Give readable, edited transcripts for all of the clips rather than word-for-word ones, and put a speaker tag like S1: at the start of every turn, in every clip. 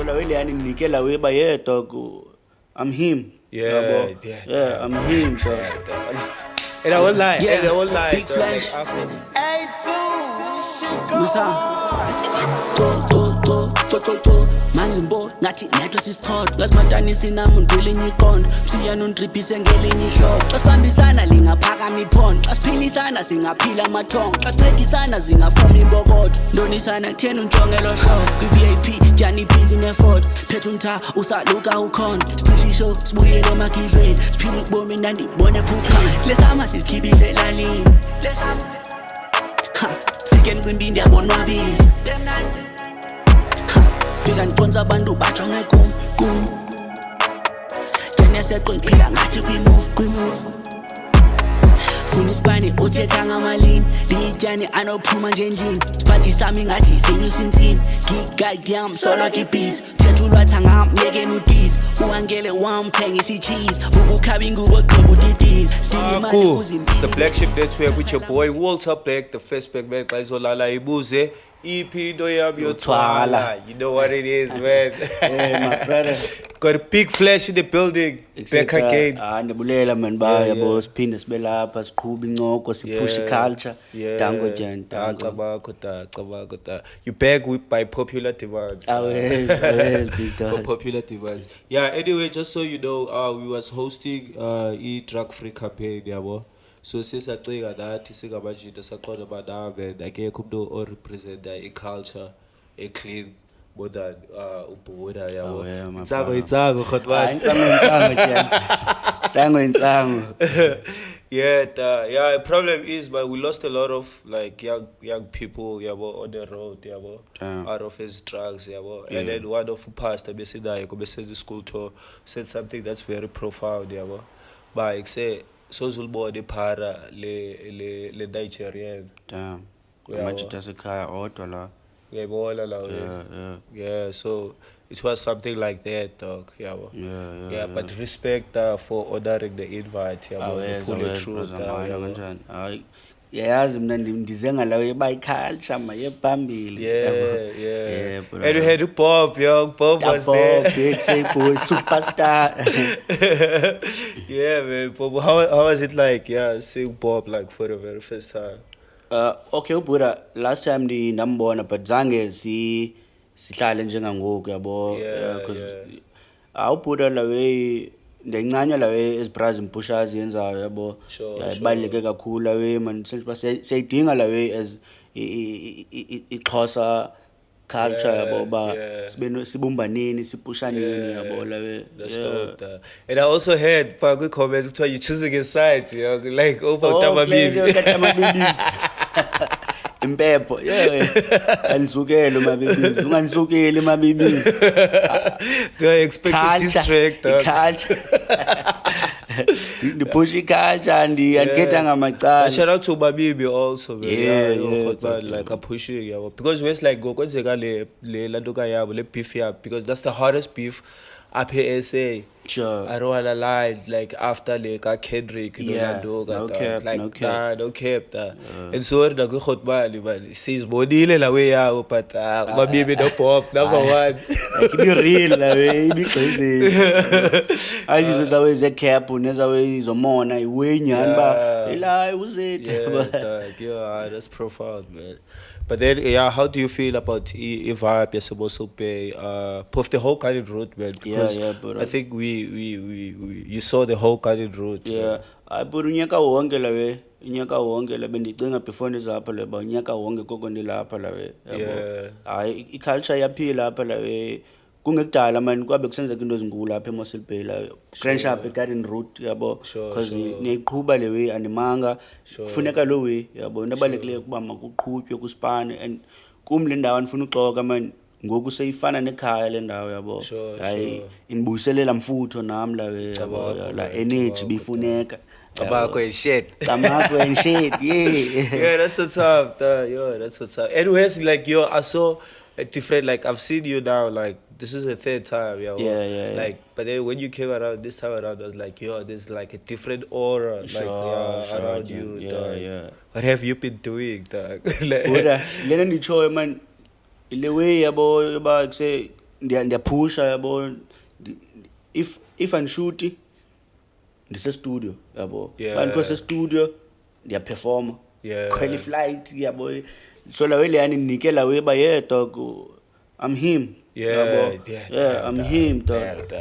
S1: la way leyani nginike la way ba yeah dog I'm him.
S2: Yeah,
S1: I'm him dog.
S2: And I won't lie,
S3: Yeah,
S2: and I won't lie.
S3: Big Flash.
S2: Like after this.
S3: To manje mbo ngathi netho sisithotho ngasimatanisi nami ngelinye iqondo siya nondriphise ngelinye ihlobo xasibambisana lingaphakama iphondo xasiphilisana singaphila amathongo xasincedisana zingafuma imbokotho ndonisana thena untshongelo hlobo kwi-VIP jani busy nefort phethe umtha usaluka ukhona sicishisho sibuyele emagidlweni siphile ubomi ndandibone phuphana lesama sizikhibise elalini sike mcimbi ndiyabonwabisa fika ndiphonsa abantu bajonge kum jene seqo ngiphila ngathi kwimove funa isibane uthetha ngamalini ndiyityani anophuma nje endlini sibhaji sami ngathi sinyusa insini ngigayidiyam soloko ibhizi thetha ulwatha ngam yekeni udisi uhangele wam thengisa i-cheese ukukhaba ingubo gqiba udidisi
S2: Cool. It's the Black Sheep Network with your boy Walter Black, the first back man. Guys, olala ibuze. EP do yam yotwala. You know what it is, man.
S1: Yeah, my brother.
S2: Got a big flash in the building. Back again.
S1: Ndibulela man ba yabo siphinde sibe lapha siqhubha incoko sipush culture. Dango jan.
S2: You back with by popular demands.
S1: Always big dog.
S2: Popular demands. Yeah, anyway, just so you know, we was hosting drug free campaign yabo. So sisacika nathi singabajita saqonda banave akekho umuntu o represent culture e clean more than ubuda yabo. Itsango khotwa.
S1: Itsango.
S2: Yeah, the problem is but we lost a lot of like young people yabo on the road yabo out of his drugs yabo. And then one of pastor besinayo kubesenza school tour said something that's very profound yabo. But say sozulibona iphara le Nigerian.
S1: Damn. Amajita sekhaya odwa la.
S2: Uyayibona la. Yeah, so it was something like that, dog. Yeah, but respect for ordering the invite, pull it through.
S1: Yazi mina ndize ngalawe culture maye phambili.
S2: Yeah. And we had Bob, Bob was there.
S1: Big say boy superstar.
S2: Yeah, man. Bob, how was it like? Yeah, seeing Bob like for the very first time.
S1: Okay, ubura last time ndambona but zange sihlale njengangoku yabo because awubura lawe ndencanywa lawe ezibrazil pushers yenzayo yabo yabaleke kakhulu lawe man siyidinga lawe as iXhosa culture yabo ba sibumbaneni sipushaneni yabo lawe.
S2: And I also heard pa comments that you choosing a side, like over Tamabibi.
S1: Impepho anisukele mabibisi unganisukeli mabibisi
S2: do I expect district
S1: culture the push culture and andikhetha ngamacala.
S2: Shout out to Babibi also, man. Like a pushing because when like go kwenzeka le lanto kayabo le beef yabo because that's the hardest beef up here SA.
S1: Sure.
S2: I don't wanna lie, like after like Kendrick,
S1: no cap.
S2: And so the go hot bali, man. Says bodile la way out, but Babibi no pop number one.
S1: Like be real la way, be crazy. As is always a cap, uneza always izomona iwenyani ba ela uzet.
S2: Yeah, that's profound, man. But then, how do you feel about vibe you're supposed to pay? Puff the whole kind of route, man. Because
S1: but
S2: I think you saw the whole kind of route.
S1: Yeah, I put unyaka wonke la bendicinga before ndizapha la ba unyaka wonke koko ndilapha la we. Hayi iculture yaphila lapha la we. Kungekudala man kwabe kusenzeka into ezinkulu lapha eMossel Bay la Grand Sharp Garden Route yabo because niyiqhuba le way animanga kufuneka lo way yabo into abalekile kuba makuqhutywe kuspane and kum le ndawo andifuna uxoka man ngoku seyifana nekhaya le ndawo yabo hayi inibuyiselela mfutho nami la we yabo la energy bifuneka
S2: Tobacco and shit.
S1: Yeah,
S2: that's what's up. That's what's up. Anyways, like I saw a different. Like I've seen you now. Like this is the third time.
S1: Yeah.
S2: Like, but then when you came around this time around, I was like, there's like a different aura, around you.
S1: Yeah.
S2: What have you been doing, dog?
S1: Buddha, lena ndichoyo man. Ile way yabo say ndiyaphusha yabo if andishuti ndisestudio yabo bandikho sestudio ndiyaperforma khwela iflight yabo so lawe leyani ndinikela weba dog I'm him I'm him dog.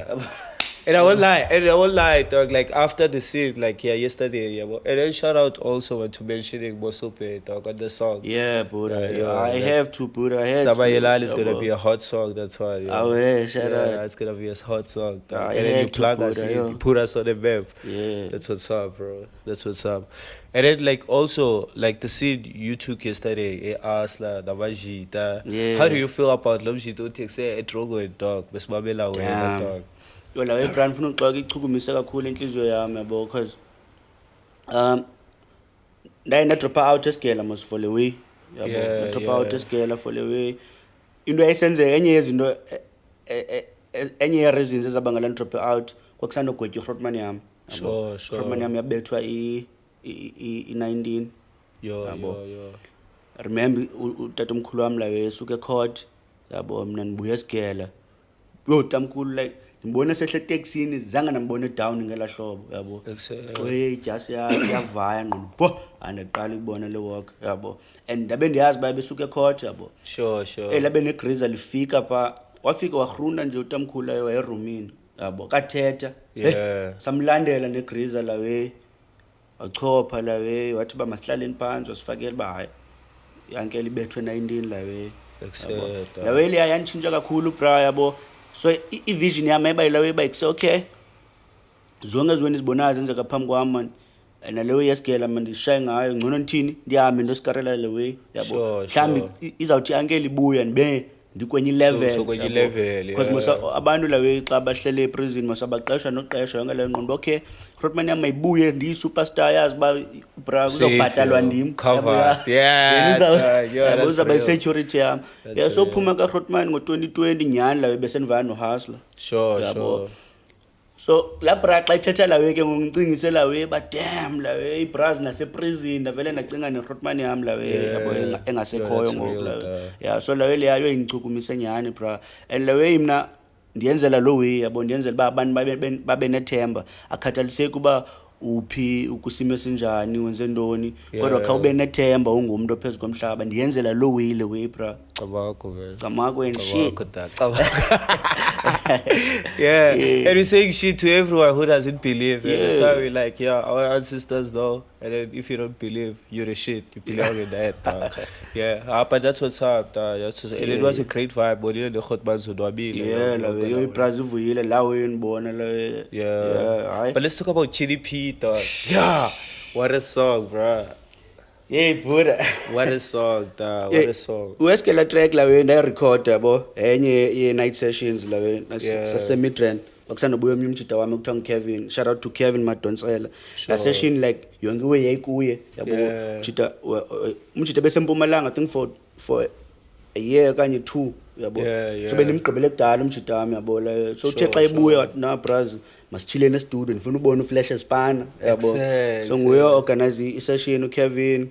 S2: And I won't lie, dog. Like after the scene, like yesterday, and then shout out also to mentioning Mosope, dog, on the song.
S1: Yeah, Buddha. I have to, Buddha.
S2: Sabayelal is gonna be a hot song. That's why.
S1: Shout out.
S2: It's gonna be a hot song.
S1: And
S2: then you plug us, you put us on the map.
S1: Yeah,
S2: that's what's up, bro. That's what's up. And then like also like the scene you took yesterday, Asla, Navajita.
S1: Yeah.
S2: How do you feel about Lomjito takes a Drogo dog, Besmabela dog?
S1: Yola webrand ufuna uxoxa ichukumise kakhulu inhliziyo yami yabo because ndropa out esigela mos for the way yabo drop out esigela for the way into ayisenzeka enye yezinto enye ye reasons ezabangela drop out kwakusanda gotya Grootman yami
S2: sure
S1: Grootman yami yabethwa i19
S2: yo
S1: remember utata omkhulu wami la wesuke court yabo mina nibuya esigela tamkhulu like ngibona sehle taxini zanga nambone down ngela hlobo yabo just yavaya ngqondo andiqala ukubona le walk yabo and ndabe ndiyazi baye besuke court yabo
S2: sure
S1: labe negriza lifika pha wafika wagrunda nje utamkhulu ayo erumini yabo kathetha samlandela negriza lawe wachopha lawe wathi ba masihlaleni phansi wasifakela ba hayi yanke libethwe 19 lawe lawe le yanchinja kakhulu bra yabo. So i-vision yami ebayila bayikuse okay zonke zweni zibonayo zenzeka phambi kwami naleyo yesigela manje ndishaye ngayo ngcono nthini ndihambe ndosikarela le way yabo mhlambi izawuthi yankele ibuya ndibe ndikwenye level because abantu lawe xa bahlele eprison masabaqeshwa noqeshwa yonke le ngqondo okay Grootman yami mayibuye ndiyi superstar yazi ba bra uzobhatalwa ndim uzaba security yami so phuma ka Grootman ngo2020 nyani lawe besenivana nohustler
S2: sure
S1: so la bra xa ithetha lawe ke ngicingise lawe ba damn lawe ibras nase prison vele ndacinga ne Grootman yami lawe yabo engasekhoyo ngoku lawe so lawe le yayo ingichukumise nyani bra and lawe mina ndiyenzela lo way yabo ndiyenzela ba abantu babe nethemba akhathaliseki kuba uphi ukusimo sinjani wenze ndoni kodwa kha ube nethemba ungumuntu ophezulu komhlaba ndiyenzela lo way le way bra cabako and shit
S2: and we saying shit to everyone who doesn't believe that's why we like our ancestors though and then if you don't believe you're a shit you belong in that but that's what's up and it was a great vibe bonile le Grootman zodwabile
S1: lawe ibras ivuyile lawe unibona lawe
S2: but let's talk about Chidi P dog what a song bro.
S1: Buddha.
S2: What a song, what a song.
S1: Ueskela track lawe ndayirecord yabo enye ye night sessions lawe sasemidrand bakusanda buya umjita wami kuthiwa Kevin shout out to Kevin Madonsela la session like yonke we yayikuye yabo umjita besempumalanga I think for a year kanye 2 yabo so benimgqibele kudala umjita wami yabo la so uthe xa ibuya wathi na bras masichile ne studio ndifuna ubona uFlash Spana yabo so nguye organize i-session uKevin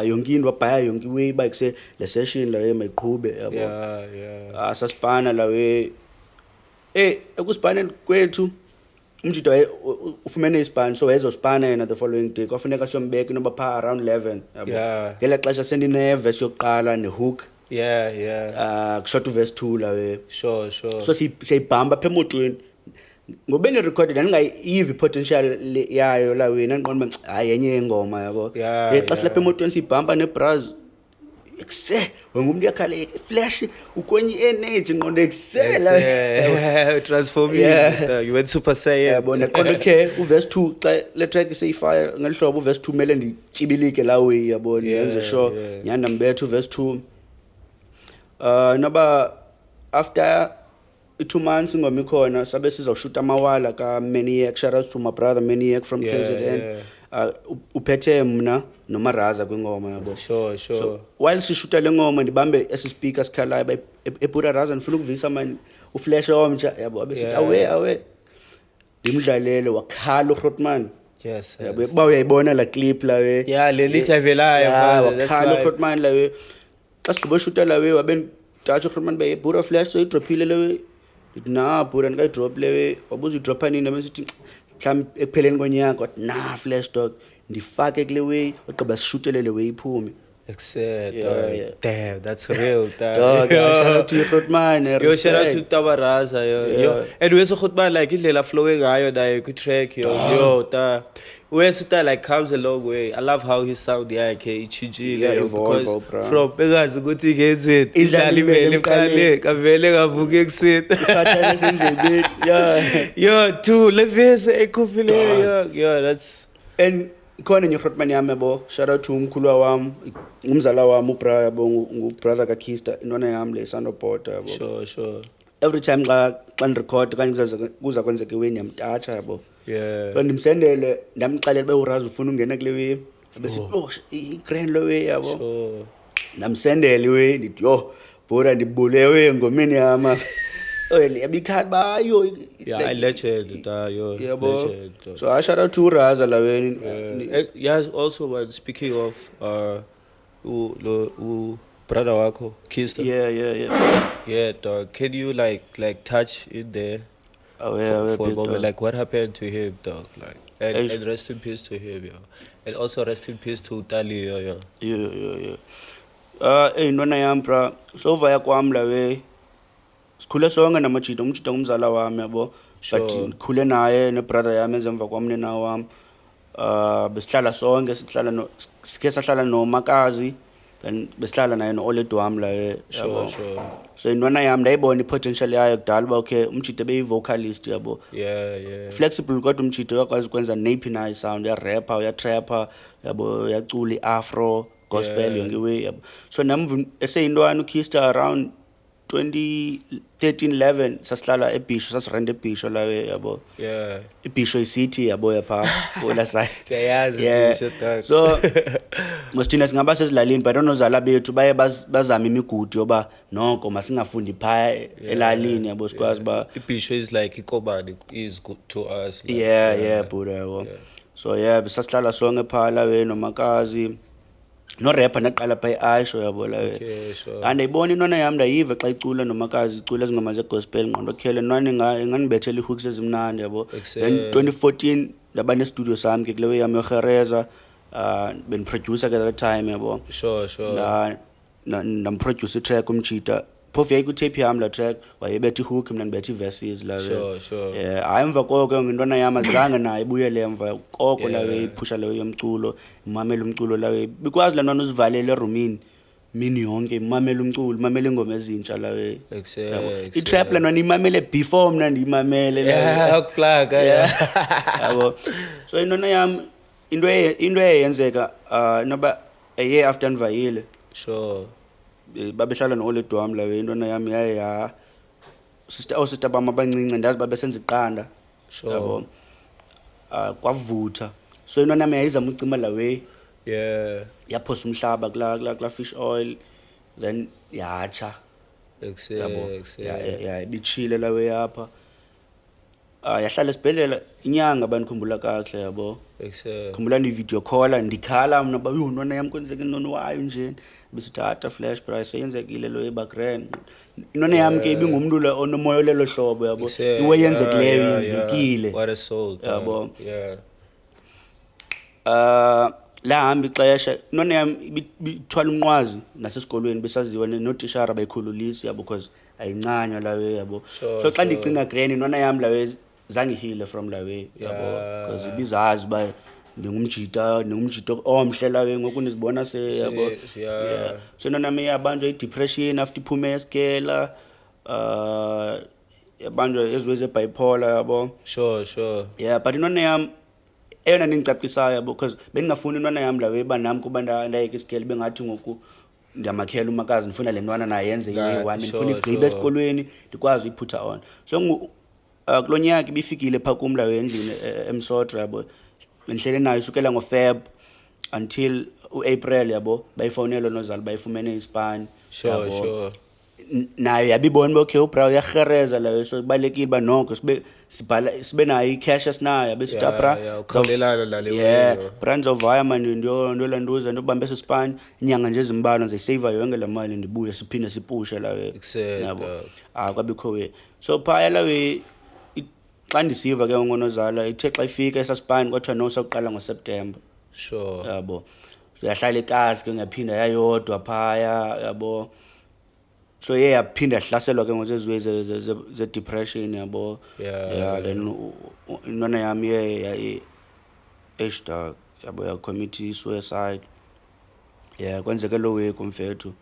S1: yonke wabhaya yonke way bayikuse le session la mayiqhube yabo asaspana lawe ekuspaneni kwethu umjito ufumene ispan so ezospana yena the following day kwafuneka siyombeka noba pha around 11 yabo ngela xesha sendine verse yokuqala ne hook kushot verse 2 lawe
S2: sure
S1: so siyibhamba pha emotweni ngobe ne recorded andingayivi potential yayo la wena ngiqonda hayi yenye ingoma yabo xa silapha emotweni sibhamba nebras ekse wengumuntu yakhala Flash ukwenye energy ngiqonda eksela
S2: transform you went super saiyan
S1: yabona qonda okay uverse 2 xa le track seyifire ngelihlobo uverse 2 mele nditshibilike la way yabona yenze sure nyanda mbethu verse 2 noba after 2 months ingoma ikhona sabe sizawushoot amawala ka Maniac shout out to my brother Maniac from KZN uphethe mna nomaraza kwingoma yabo
S2: sure
S1: so while sishuta le ngoma ndibambe speaker sikhalayo ePura Raza ndifuna ukuvisa man uFlash omtsha yabo abesithi awe ndimdlalele wakhala uGrootman yabo ba uyayibona la clip lawe
S2: le lithi avelayo
S1: wakhala uGrootman lawe xa sigqiba ushuta lawe wabe Tacho Khotman be Buddha flash so idrophile lewe. Na Buddha ndika idrop lewe. Wabuza idropa nini besithi mhlam ekupheleni konyaka wathi na flash dog ndifake kule way ogqiba sishutele le way iphume.
S2: Except,
S1: Yeah.
S2: damn, that's real.
S1: Dog, shout out to you Khotman.
S2: Yo, shout out to Tabaraza, yo. And we so Khotman like indlela flowing ngayo nayo ku track yo ta. Uyesuta like comes a long way. I love how his sound yakhe ichijile because from bengazi ukuthi ngenze idlala imeli eqale kavele kavuka ekuseni.
S1: Isathane sendlebeni. Yeah.
S2: Yo, too levese ekufile yo that's
S1: And khona nje Khotman yami yabo. Shout out to umkhulu wami, umzala wami ubra yabo ngubrother kaKista intwana yami le Sanobota yabo.
S2: Sure.
S1: Every time xa ndirecord kanye kuza kwenzeka iweni yamtacha yabo.
S2: Yeah.
S1: So ndimsendele ndamxalela bewurazi ufuna ungena kule way. Bese i-grand lo way yabo.
S2: Sure.
S1: Ndamsendele way ndithi yo bora ndibulewe ngomeni yama. Yabikhali bayo.
S2: Yeah, I legend yo.
S1: Yabo.
S2: Legend.
S1: So I shout out to Uraza la way.
S2: Yeah, also but speaking of brother wako Kista. Yeah, dog. Can you like touch in there for a moment? Like what happened to him, dog? Like and rest in peace to him, yo. And also rest in peace to Tali, yo.
S1: Yeah. Intwana yami bra. So vaya kwami la way. Sikhule sonke namajita ngumzala wami yabo. But ngikhule naye nebrother yami ezemva kwami nena wami. Besihlala sonke sikhe sahlala noMakazi. Then besihlala naye no-Oledu wami la yabo.
S2: Sure.
S1: So intwana yami ndayibona i-potential yayo kudala uba okay umjita beyi-vocalist yabo.
S2: Yeah.
S1: Flexible kodwa umjita uyakwazi ukwenza naphi na i-sound uyarapper uyatrapper yabo uyacula i-afro gospel yonke way yabo. So nami eseyintwana uKista around 2013-11 sasihlala eBhisho sasirent eBhisho la yabo.
S2: Yeah.
S1: iBhisho iCity yabo yapha ola side.
S2: Siyayazi iBhisho dog.
S1: So mosithina singaba sezilalini but onozala bethu baye bazama imigudu yoba noko masingafundi phaya elalini yabo sikwazi ba
S2: iBhisho is like iKobani is good to us. Like,
S1: yeah Buddha yabo. So besasihlala sonke phala noMakazi no rapper naqala pha eAisho yabo la.
S2: Okay, sure.
S1: And ayibona intwana yami ndayiva xa icula noMakazi icula ezingoma zegospel ngqondo khele nani nganibethela ihooks ezimnandi yabo. Then 2014 ndaba ne-studio sami ke kulewe yami yohereza ben-producer ke that time yabo.
S2: Sure.
S1: Ndamproduce i-track umjita phofu yayikutape yami la track wayebetha ihook mina ndibetha i-verses la.
S2: Sure.
S1: Hayi emva koko ngintwana yami azange naye ibuyele emva koko la iphusha leyo yomculo imamela umculo la because la nona uzivalele erumini mini yonke imamela umculo imamela ingoma ezintsha la
S2: Exactly.
S1: i-trap la nona imamele before mina ndiyimamele
S2: la plug
S1: yabo. So intwana yami into eyenzeka noba a year after ndivayile
S2: sure
S1: babehlala no-Oledu wami la intwana yami yaye sister bami abancinci ndazi babesenza iqanda yabo. Kwavutha so intwana yami yayizama ucima la way yaphosa umhlaba kula fish oil then yatsha yabo. Ibichile la way yapha yahlala esibhedlela inyanga banikhumbula kahle yabo. Khumbula ni video call ndikhala mina ba intwana yami kwenzeke nono wayo nje besithatha flash price yenzekile lo ebackground intwana yami ke ibingumuntu lo onomoya lelo hlobo yabo iwayenzekileyo yenzekile
S2: what a soul
S1: yabo. La hamba ixesha intwana yami bithwala umnqwazi nasesikolweni besaziwa notishara bayikhululisi yabo because ayincanywa la way yabo. So xa ndicinga grand intwana yami la way zange heal from la way yabo because ibizazi ba ngumjita omhle la way ngoku nizibona se yabo. So intwana yami yabanjwa i-depression after iphume esikela yabanjwa ezweze bipolar yabo.
S2: Sure.
S1: But intwana yami eyona ndingicacisayo yabo because bengingafuni intwana yami la way banami kuba ndayeka isikele bengathi ngoku ndiyamakhela uMakazi ndifuna le ntwana naye yenze i-1 ndifuna igqibe esikolweni ndikwazi uyiphutha on. So kulonyaka ibifikile pha kum la endlini eMsotho yabo bendihlele nayo isukela ngoFeb until uApril yabo bayifonela nozali bayifumene iSpan
S2: sure
S1: nayo yabibona okay ubra uyahereza la so kubalekile ba noko sibe nayo icash esinayo besithi bra
S2: ukhawulelana nale
S1: yeah bra ndizovaya manje ndolanduza ndobambe sespan inyanga nje ezimbalwa ndizayisave yonke la mali ndibuye siphinde sipushe la
S2: yabo
S1: kwabikho we so phaya la we xa ndisiva ke ngonozala ithe xa ifika esaspan kwathiwa no sokuqala ngoSeptember
S2: sure
S1: yabo so yahlala ekasi ke ngaphinda yayodwa phaya yabo so yaphinda yahlaselwa ke ngozezwe ze depression yabo then inona yami eshda yabo ya commit suicide kwenzeke lo week umfethu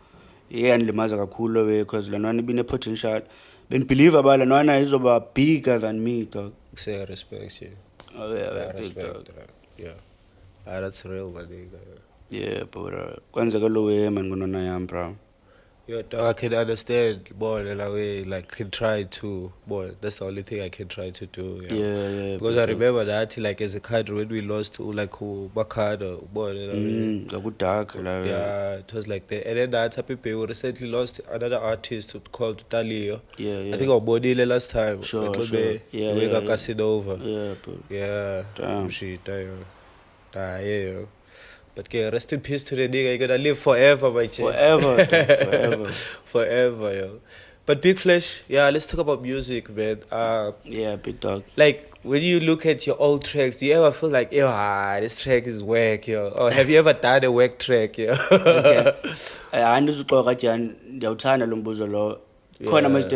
S1: yandilimaza kakhulu lo week because lanwana ibine potential believe abala nwana izoba bigger than me dog
S2: say respect you
S1: respect
S2: yeah that's real buddy
S1: but kwenzeke lo way man ngonona yami bro
S2: yeah dog, I can understand boy in a way like can try to boy that's the only thing I can try to do
S1: yeah
S2: because I remember that like as a kid when we lost like Bakado boy
S1: dark
S2: yeah it was like that and then that people we recently lost another artist called Talio I think our body last time
S1: sure
S2: we got Casanova
S1: damn
S2: shit yeah but rest in peace to the nigga. You're gonna live forever, my chick. Forever, yo. But Big Flesh, let's talk about music, man.
S1: Big dog.
S2: Like, when you look at your old tracks, do you ever feel like, this track is whack, yo? Or have you ever done a whack track, yo?
S1: Okay. Andizuxoxa nje ndiyawuthanda lo mbuzo lo. Khona manje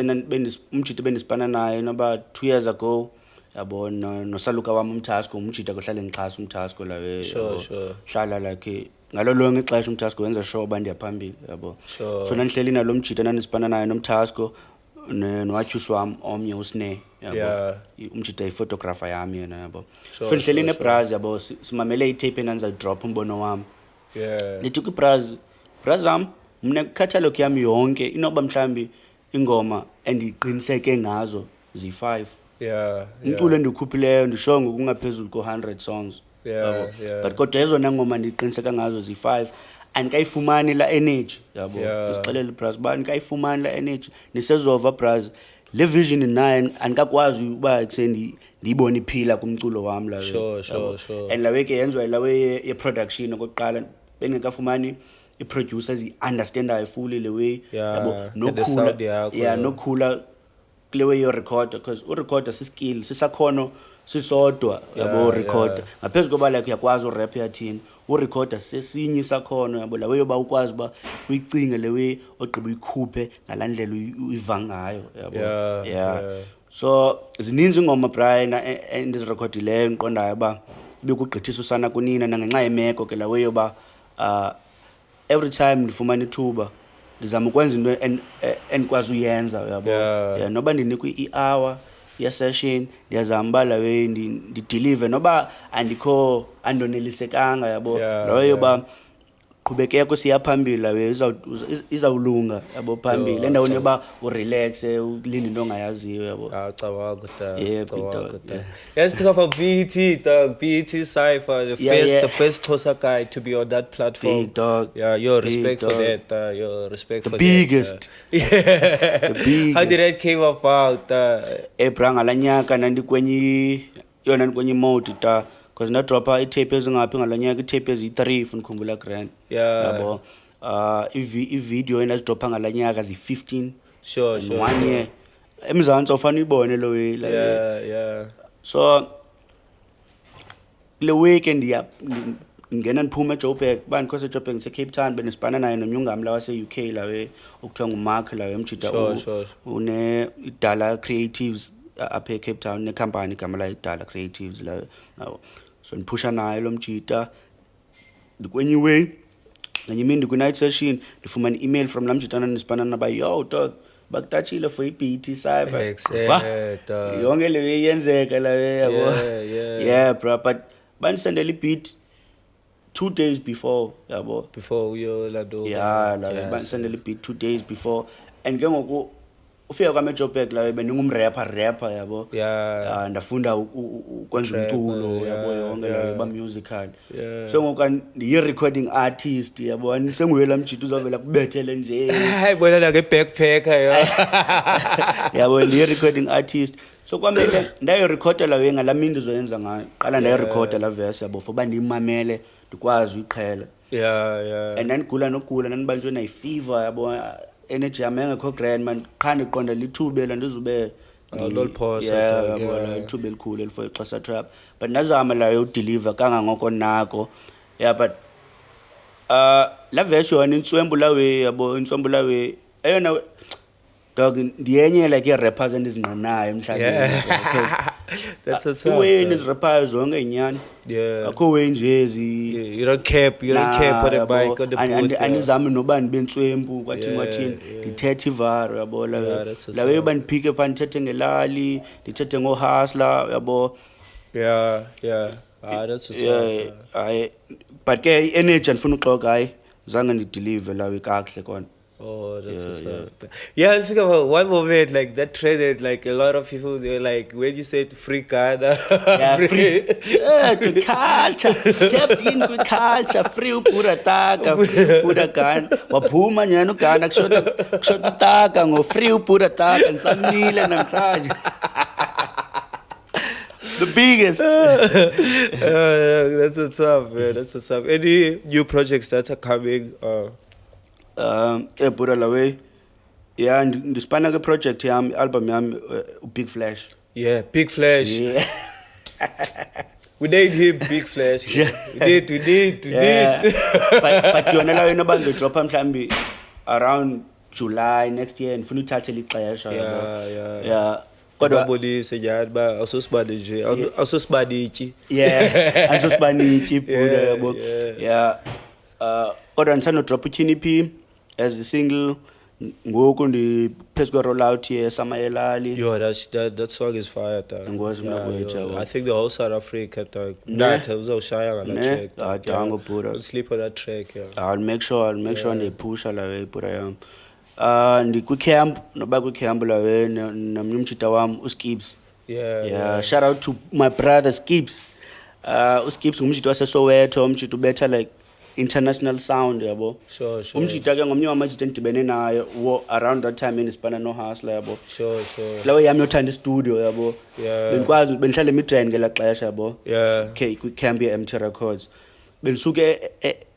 S1: umjito bendisipana naye about 2 years ago. Yabo nosaluka wami umThasco umjida kohlala ngixhasa umThasco la we
S2: sure
S1: hlala like ngalo lonke ixesha umThasco wenza show bandiyaphambili yabo so nandihleli nalo mjida nanisipana naye nomThasco nowatyusi wami omnye usne yabo umjida iphotographer yami yena yabo so ndihleli nebraz yabo simamele itape enanza drop umbono wami lithi kwibraz am mna catalog yami yonke inoba mhlambi ingoma endiqiniseke ngazo zi5 umculo endikhuphileyo ndisho ngokungaphezulu ko100 songs but kodwa ezona ngoma ndiqiniseka ngazo zi5 andikayifumani la energy yabo isixelele bras bani kayifumani la energy nisezova bras le vision nayo andikakwazi uba eksendi ndiyibona iphila kumculo wami la
S2: sure
S1: and la weke yenziwa la way ye production okokuqala bengekafumani i-producers i-understandayo fully le way yabo nokhula lewe yo recorder because urecorder siskill sisakhono sisodwa yabo recorder ngaphezulu koba like uyakwazi urap yathini urecorder sesinye isakhono yabo lawe yoba ukwazi ba uyicinge lewe ogqiba uyikhuphe ngalandlela uyivangayo yabo so zininzi ingoma Brian endizirecordileyo ngiqondayo ba bekugqithisa usana kunina nangenxa yemeko ke lawe yoba every time ndifumana ithuba ndizama ukwenza into enikwazi uyenza yabo noba ndinikwe i-hour ye-session ndiyazama uba la way ndideliver noba andikho andonelisekanga yabo loyo yoba qhubekeko siya phambili la way izawulunga yabo phambili endaweni yoba urelaxe ulinde into ongayaziyo yabo
S2: let's talk about BET dog BET Cypher the first Tosa guy to be on that platform
S1: big dog
S2: your respect for that your respect
S1: the
S2: for
S1: biggest.
S2: The biggest how did that came about
S1: ebranga lanyaka yona kwenye mode because na dropa itape ezingaphi ngalanyaka itape ezi3 funikhumbula grand yabo i-video enazidropa ngalanyaka zi15
S2: sure
S1: 1 year emzantsi awufana uyibone lo way so le weekend ngena ndiphuma eJoburg bani khose eJoburg ngise Cape Town benisipana naye nomnyungami la wase UK lawe okuthiwa nguMark lawe emjida une idala creatives apha eCape Town necompany igama la idala creatives la so ndiphusha naye lo mjida kwenye way ngenye imini ku-night session ndifumana i-email from lamjidana nisipana naba yo dog bakutachile for i-BET Cypher yonke le way yenzeka la yabo bro but bandisendela i-beat 2 days before
S2: before you la do
S1: la bandisendela i-beat 2 days before and ke ngoku ufika kwaMejoburg la beningumrapper yabo.
S2: Yeah.
S1: Ndafunda ukwenza umculo yabo yonke la ba musical.
S2: Yeah.
S1: So ngoku ndiyi recording artist yabo. Senguye mjito uzovela kubethele nje.
S2: Hayi bona la ngebackpacker yo.
S1: Yabo ndiyi recording artist. So kwamele ndayo recorder la ngalami ndizoyenza ngayo. Qala ndayo recorder la verse yabo foba ndimamele ndikwazi uyiqhela.
S2: Yeah.
S1: And ndigula nokugula nanibanjwe na fever yabo. Energy yami engekho grand man qha ndiqonda lithubela ndizube
S2: lolphosa
S1: yabo ithuba elikhulu elifo ixesha trap but ndazama la udeliver kangangoko nako but la verse yona inswembu lawe yabo inswembu lawe eyona dog ndiyenye like i-rappers endizinqanayo emhlabeni
S2: that's what's up.
S1: Uwena iz-rappers zonke inyani akho way njezi
S2: you don't cap on the bike on the booth
S1: andizami nobani benswembu kwathini ndithethe ivaro yabo lawe yoba ndiphike pha ndithethe ngelali ndithethe ngohustler yabo
S2: that's what's up.
S1: Hayi but ke i-energy andifuna uxoka hayi zange ndideliver lawe kakuhle kona.
S2: Oh, that's what's up. Yeah, speaking about one moment, like that trended, like a lot of people, they're like, when you said free Ghana,
S1: free culture, tapped in with culture, free upura taka, free upura Ghana, waphuma nyana uGhana kushota taka ngo free upura taka ngisamile namhlanje. The biggest.
S2: That's what's up, man. That's what's up. Any new projects that are coming?
S1: Pura lawe ndispana ke project yami album yami Big Flash.
S2: Big Flash. We need him, Big Flash. We need.
S1: But yona lawe nobanzo drop mhlambi around July next year ndifuna uthathe lixesha yabo.
S2: Kodwa bolise nyani ba asosibane nje asosibaniki.
S1: Asosibaniki pura yabo. Kodwa ndisano drop uKini P as a single ngoku ndiphezu kwe rollout ye Samayelali.
S2: That song is fire
S1: I
S2: think the whole South Africa nathi uzoshaya ngala track.
S1: Dango pura.
S2: Sleep on that track.
S1: I'll make sure ndipusha la way pura yam. Ndikwi camp noba kwi camp la way namnye umjita wami uSkips. Shout out to my brother Skips. uSkips ngumjita waseSoweto umjita ubetha like international sound yabo.
S2: Sure.
S1: Umjita ke ngomnye wamajita endibene nayo around that time endispana no hustler yabo.
S2: Sure.
S1: Lawo yami yothanda studio yabo. Benikwazi benihlale midrain ngela xesha yabo. Okay, ku camp ye MT Records. Benisuke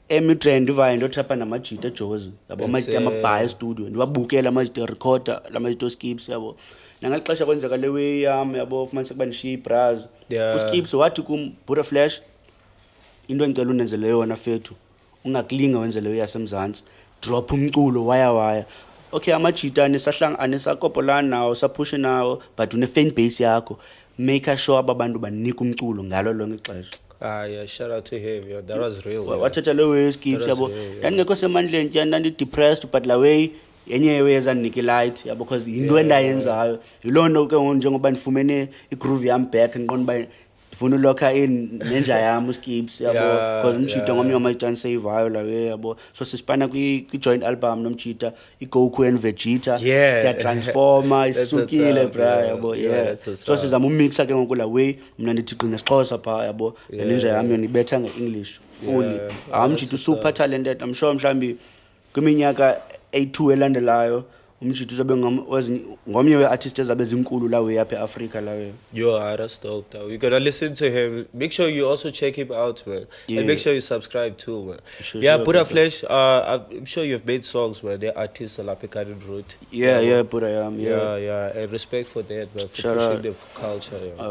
S1: emidrain ndivayo ndotrapha namajita eJozi yabo amajita amabhayi studio ndiwabukela amajita recorder lamajita Skips yabo. Nangaxesha kwenzeka lewe yami yabo fumanise kuba ndishiya ibraz. uSkips wathi kum Buddha Flash into engicela unenzele yona fethu ungaklinga wenzele yasemzantsi drop umculo waya okay amajita anisakopolana nawo sapushe nawo but une fan base yakho make sure abantu banika umculo ngalo lonke ixesha.
S2: Shout out to him. That was real.
S1: Wathatha lewe Skips yabo ndingekho semandleni nje depressed but la way yenye weza niki light yabo because into endayenzayo yilonto ke njengoba ndifumene igroove yami back ngiqonda ba ndifuna ulokha in nenja yami uSkips yabo because umjita ngomnye wamajita saveayo la way yabo so sispana kwi joint album nomjita iGoku and Vegeta siya transformer isukile bra yabo so sizama umixa ke ngoku la way mina ndithi qina isiXhosa pha yabo nenja yami yona ibetha ngeEnglish fully umjita super talented I'm sure mhlambi kwiminyaka 82 elandelayo umjita uzobe ngomnye weartist ezabe zinkulu lawe yapha eAfrica lawe.
S2: That's dope. You gotta listen to him. Make sure you also check him out, man. And make sure you subscribe too, man. Sure, Buddha Flash, I'm sure you've made songs, man. They're artists on African route.
S1: Buddha,
S2: yeah. And respect for that, man. For pushing the culture.
S1: My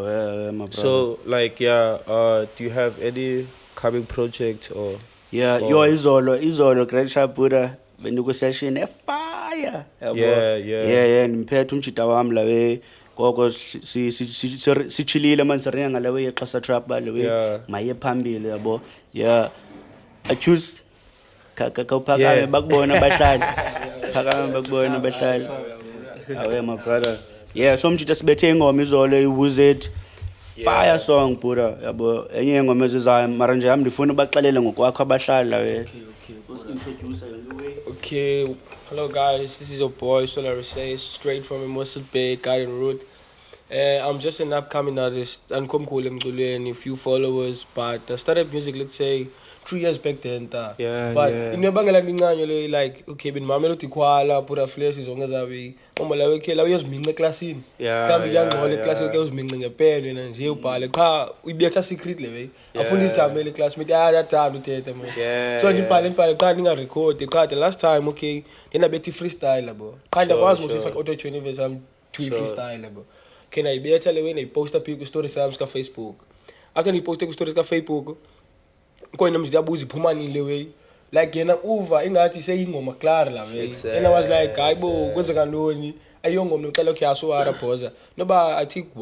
S1: brother.
S2: So, like, do you have any coming project or?
S1: Izolo Great Sharp Buddha. Benduku session fire yabo nimphethe umjita wami lawe gogo sichilile manje sirenga lawe yeXhosa trap lawe maye phambili yabo accuse phakame bakubona abahlali awe my brother so umjita sibethe ingoma izolo iWuzet fire song Buddha yabo enye ingoma ezizayo mara nje yami ndifuna ubaxelele ngokwakho abahlali lawe Okay, who's introducer in the way?
S4: Okay, hello guys, this is your boy Solar Says, straight from Mossel Bay, Garden Road. I'm just an upcoming artist, and a few followers, but I started music, let's say, 3 years back then. But in the Bangladesh, like, okay, been Mameloti Kuala, put a flash is on as I be. Okay, I was being the class in. Can't be young, all the class was being a pen and Zio Pale. We be a secret level. I found this time, the classmate, that time to take them. So, the pilot planning a record, the last time, okay, then I bet freestyle. Kind of was most like auto 20 years, I'm tweet freestyle. Can I be tell when I post a pic stories on Facebook. After I post stories on Facebook, going to the abuzi pumani lewe. Like na over ingati say ingoma clear la way. And I was like, "Aibo, kwenza kanoni? Ayongo mntalo kyaso ara poza." No ba I took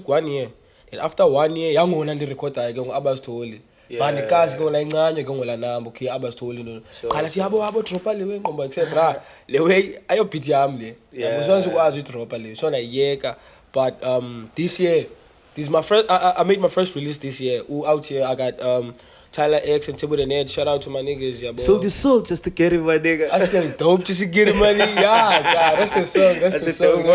S4: 1 year. And after 1 year, yangona ndi record ay ngo abastoli. Ba ne kazi ngo la incanye ngo la nambo ki abastoli no. Khala thi abo dropa lewe ngomba etc. Lewe ayo beat yami le. Ngizonke ukwazi dropa lewe. So na yeka. But this year, this is my first. I made my first release this year. Out here, I got Tyler X and Tibu the Ned. Shout out to my niggas, yeah, boy.
S2: Sold your soul just to get him, my nigga.
S4: I said dope just to get him money. Yeah, that's the song. That's the song.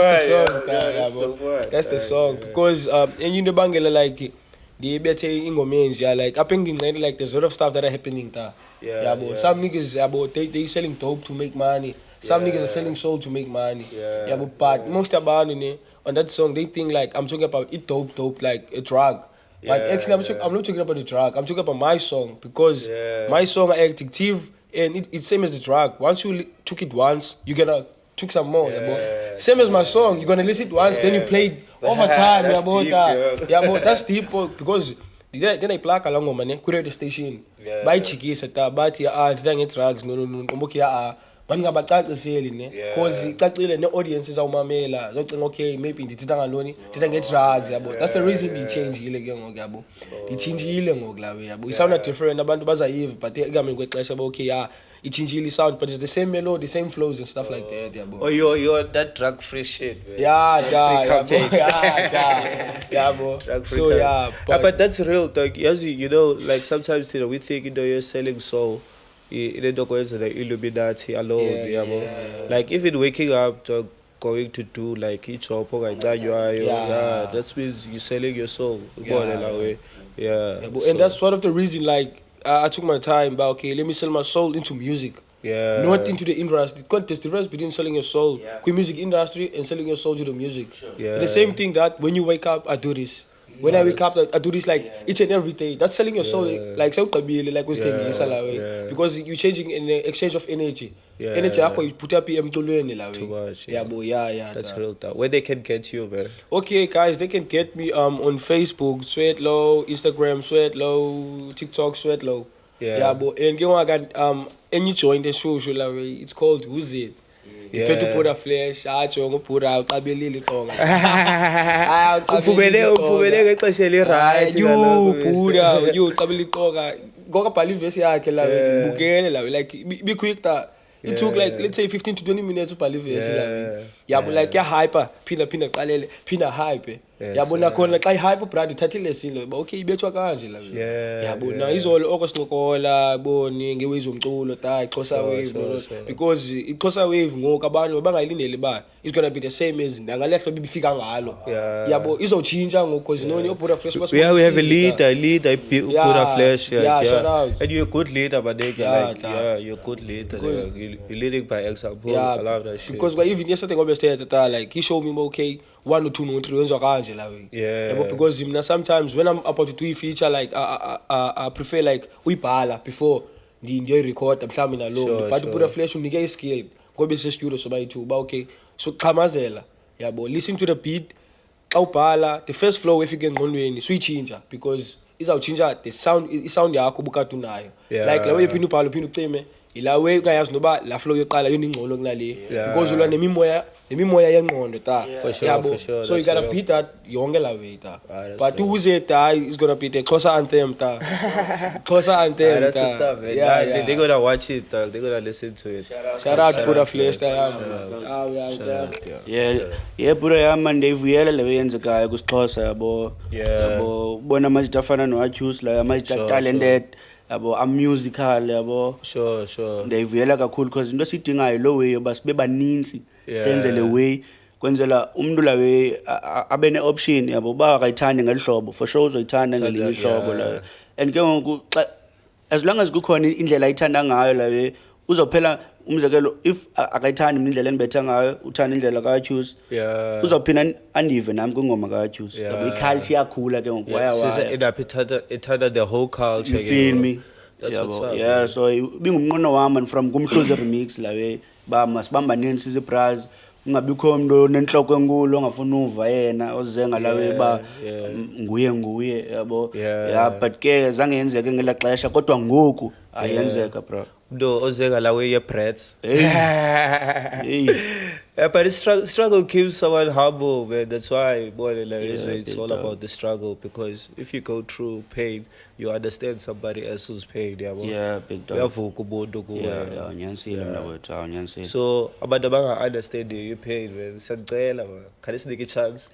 S4: That's the song. Because and you know bangela like the better ingomens, yeah. Like I think like there's a lot of stuff that are happening there. Yeah, boy. Some niggas, yeah, boy, they selling dope to make money. Some niggas are selling soul to make money. Yeah, but most about it, on that song, they think like I'm talking about it dope like a drug. But actually, I'm not talking about the drug. I'm talking about my song because my song are addictive and it's same as the drug. Once you took it once, you gonna took some more. Yeah, same as my song, you're gonna listen it once, then you play it over time. Yeah, that's deep because then I plug along on man, the station. Buy chickies at but didn't get drugs. No. Banga bacacile ne cause icacile ne audiences awumamela zocinga okay maybe ndithetha ngaloni ndithetha nge-drugs yabo. That's the reason ndiyitsheyinjile ke ngoku yabo, ndiyitshintshile ngoku lawe yabo. Isound different, abantu bazayiva but ekuhambeni kwexesha ba okay itshintshile sound but it's the same melody, same flows and stuff like that yabo.
S2: Oh you're that drug free shit, man.
S4: Yabo. So yeah,
S2: but that's real dog. As you know, like sometimes we think you're selling soul. In the Illuminati alone, like even waking up to going to do like each job like that, that means you're selling your soul.
S4: And that's sort of the reason like I took my time but okay, let me sell my soul into music. Not into the industry. There's the difference between selling your soul to the music industry and selling your soul to the music. The same thing that when you wake up, I do this. When I wake up, I do this like each and every day. That's selling your soul, like because you're changing in the exchange of energy. Energy, you put up too much.
S2: That's real talk. Where they can get you, man?
S4: Okay, guys, they can get me on Facebook, Sweatlow, Instagram, Sweatlow, TikTok, Sweatlow. And I got any join the show, it's called Who's It. Depend to put a flash, I put out a belly tongue. You put go up a live like be quick that. It took like let's say 15 to 20 minutes to live. But like hyper, pina hype. But hyper brand but okay, betwa kanje but now is all August nokola boni ngewizo umculo Xhosa wave because Xhosa wave ngoku abantu bangayilindele ba it's going to be the same as ngalehlo bibifika ngalo but izotshintsha ngoku because no Buddha Flesh was
S2: we have a leader Buddha Flesh
S4: shout out.
S2: And you're a good leader but you're a good leader. You're leading by example. I love that shit
S4: because even yesterday like he showed me okay 1 or 2 no 3 wenza kanje la way because sometimes when I'm about to do a feature like I prefer like uyibhala before ndiyo record mhlawumbe nalo but Buddha Flesh unike iskill ngoba se studio so bayi2 ba okay so xhamazela listen to the beat xa ubhala the first flow efike engqondweni suyichinja because izawuchinja the sound yakho bukade unayo like lawe uphinda ubhala uphinda ucime ila way ungayazi noba la flow yoqala yona ingcono kunale because ulwa nemimoya yengqondo
S2: for sure.
S4: So you gotta beat that yonke la way but who's it is gonna be the Xhosa anthem Xhosa anthem
S2: that's what's up, man. They're gonna watch it they're gonna listen to it.
S4: Shout out Buddha Flesh
S1: Buddha yami ndivuyela le yenzekayo kuSixhosa yabo bona manje afana no Accuse la manje talented yabo am musical yabo
S2: Sure.
S1: ndiyayivuyela kakhulu because into esiyidingayo lo way yoba sibe baninzi senze le way kwenzela umuntu lawe abe ne-option yabo uba akayithandi ngeli hlobo for sure uzoyithanda ngelinye ihlobo lawe and ke ngoku as long as kukhona indlela ayithanda ngayo lawe uzophela umzekelo if akayithandi mina indlela endibetha ngayo uthanda indlela kaTues uzawuphinda andive nami kwingoma kaTues yabo iculture iyakhula ke ngoku
S2: ithanda the whole culture.
S1: You feel me?
S2: That's what's up.
S1: Yeah, so bingumnqono wami and from kumhluzi remix lawe ba masibambaneni sizibras ungabikho umuntu nenhloko enkulu ongafuna uva yena ozenga lawe ba nguye yabo but ke zange yenzeke ngela xesha kodwa ngoku ayenzeka bro
S2: Do ozenga lawe ye brats. Yeah, but struggle keeps someone humble, man. That's why, boy, it's all about the struggle. Because if you go through pain, you understand somebody else's pain.
S1: Yeah, big dog.
S2: Yeah, so, about the man understand your pain, man. Can you sneak a chance?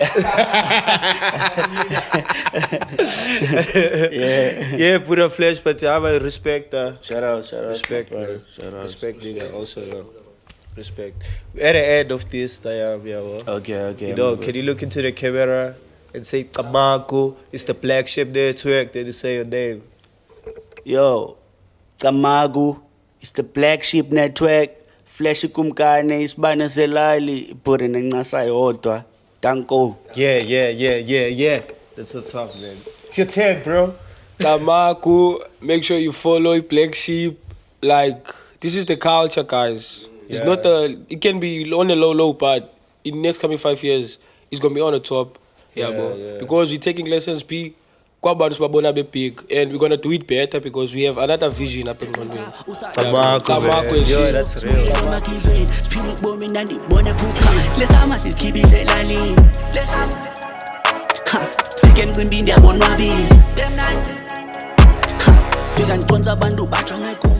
S2: Yeah, put a flesh, but I have a respect.
S1: Shout out.
S2: Respect, bro. Respect, nigga. Also, respect. At the end of this,
S1: Okay.
S2: You know, can you look into the camera and say Camagu? It's the Black Sheep Network. Then you say your name.
S1: Yo, Camagu, it's the Black Sheep Network. Flesh kumkane isibane selali ipure nencasa yodwa. Danko.
S2: Yeah. That's what's up, man. It's your turn, bro.
S4: Tamaku, make sure you follow Black Sheep. Like, this is the culture, guys. It's not it can be on a low, but in the next coming 5 years, it's going to be on the top. Yeah. Because we're taking lessons big, and we're going to do it better because we have another vision up in Monday.
S2: Tamaku, yo, that's real.
S3: Fika ngiqonza abantu batsho ngayikho